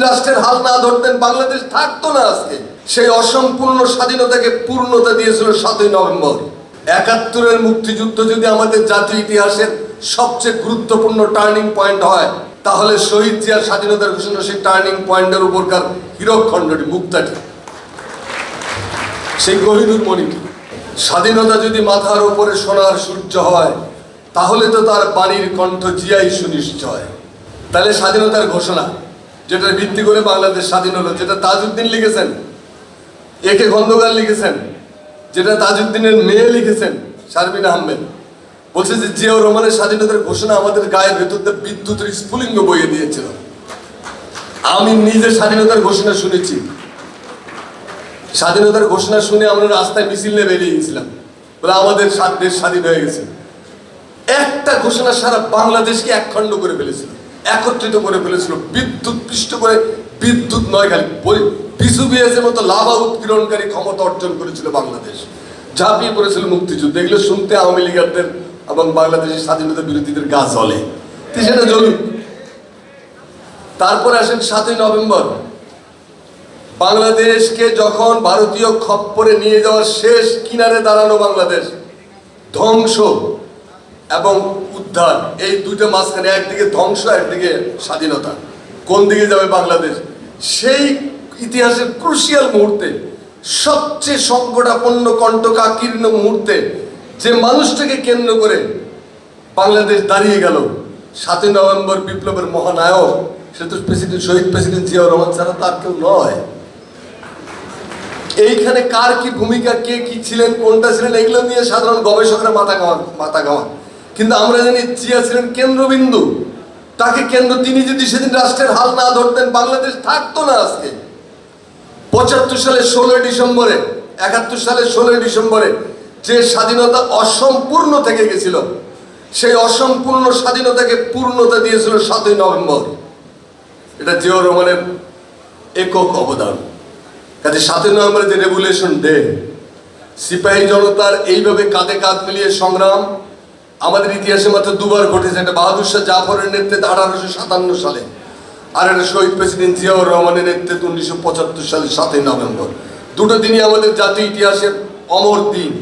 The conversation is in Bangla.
রাষ্ট্রের হাল না ধরতেন বাংলাদেশ থাকতো না আজকে। সেই অসম্পূর্ণ স্বাধীনতাকে পূর্ণতা দিয়েছিল 7ই নভেম্বর। ৭১-এর মুক্তিযুদ্ধ যদি আমাদের জাতীয় ইতিহাসের সবচেয়ে গুরুত্বপূর্ণ টার্নিং পয়েন্ট হয়, তাহলে শহীদ জিয়ার স্বাধীনতার ঘোষণা সেই টার্নিং পয়েন্টের উপরকার হীরকখণ্ডটি, মুক্তাটি, সেই কোহিনূর মণিটি। স্বাধীনতা যদি মাথার উপরে সোনার সূর্য হয়, তাহলে তো তার বাণীর কণ্ঠ জিয়াই সুনিশ্চয়। তাহলে স্বাধীনতার ঘোষণা, যেটার ভিত্তি করে বাংলাদেশ স্বাধীন হলো, যেটা তাজউদ্দিন লিখেছেন, একে খন্দকার লিখেছেন, যেটা তাজউদ্দিনের মেয়ে লিখেছেন শারমিন আহমেদ, বলছে যে জিয়াউর রহমানের স্বাধীনতার ঘোষণা আমাদের গায়ের ভেতর দিয়ে বিদ্যুতের স্ফুলিঙ্গ বইয়ে দিয়েছিল। আমি নিজে স্বাধীনতার ঘোষণা শুনেছি। স্বাধীনতার ঘোষণা শুনে আমরা রাস্তায় মিছিল নিয়ে বেরিয়ে গেছিলাম, বলে আমাদের দেশ স্বাধীন হয়ে গেছে। একটা ঘোষণা সারা বাংলাদেশকে একখণ্ড করে ফেলেছিল, একত্রিত করে ফেলেছিল, বিদ্যুৎ পৃষ্ঠ করে। বিদ্যুৎ নয়, খালি বিসুবিএসের মতো লাভা উৎকিরণকারী ক্ষমতা অর্জন করেছিল বাংলাদেশ। ঝাঁপিয়ে পড়েছিল মুক্তিযুদ্ধ। এগুলো শুনতে আওয়ামী লীগারদের এবং বাংলাদেশের স্বাধীনতা বিরোধীদের গা জ্বলে। সেটা জ্বলুক। তারপরে আসেন 7ই নভেম্বর। বাংলাদেশকে যখন ভারতীয় খপ্পরে নিয়ে যাওয়ার শেষ কিনারে দাঁড়ানো বাংলাদেশ, ধ্বংস এবং উদ্ধার, এই দুটো মাঝখানে, একদিকে ধ্বংস, একদিকে স্বাধীনতা, কোন দিকে যাবে বাংলাদেশ? সেই ইতিহাসের ক্রুশিয়াল মুহূর্তে, সবচেয়ে সংকটাপন্ন কণ্টকাকীর্ণ মুহূর্তে, যে মানুষটাকে কেন্দ্র করে বাংলাদেশ দাঁড়িয়ে গেল, 7ই নভেম্বর বিপ্লবের মহানায়ক, সে তো প্রেসিডেন্ট, শহীদ প্রেসিডেন্ট জিয়াউর রহমান ছাড়া তার কেউ নয়। এইখানে কার কি ভূমিকা, কে কি ছিলেন, কোনটা ছিলেন, এগুলো নিয়ে সাধারণ গবেষকরা মাথা ঘামান। কিন্তু আমরা জানি জিয়া ছিলেন কেন্দ্রবিন্দু। তাকে কেন্দ্র, তিনি যদি সেদিন রাষ্ট্রের হাল না ধরতেন বাংলাদেশ থাকতো না আজকে। 75 সালের 16 ডিসেম্বরে, 71 সালের 16 ডিসেম্বরে যে স্বাধীনতা অসম্পূর্ণ থেকে গেছিল, সেই অসম্পূর্ণ স্বাধীনতাকে পূর্ণতা দিয়েছিল 7ই নভেম্বর। এটা জিয়াউর রহমানের একক অবদান। কাজে 7ই নভেম্বরের যে রেভুলেশন ডে, সিপাহী জনতার এইভাবে কাঁধে কাঁধ মিলিয়ে সংগ্রাম আমাদের ইতিহাসে মাত্র দুবার ঘটেছে। একটা বাহাদুর শাহ জাফরের নেতৃত্বে 1857 সালে, আর একটা শহীদ প্রেসিডেন্ট জিয়াউর রহমানের নেতৃত্বে 1975 সালে 7ই নভেম্বর। দুটো দিনই আমাদের জাতীয় ইতিহাসের অমর দিন।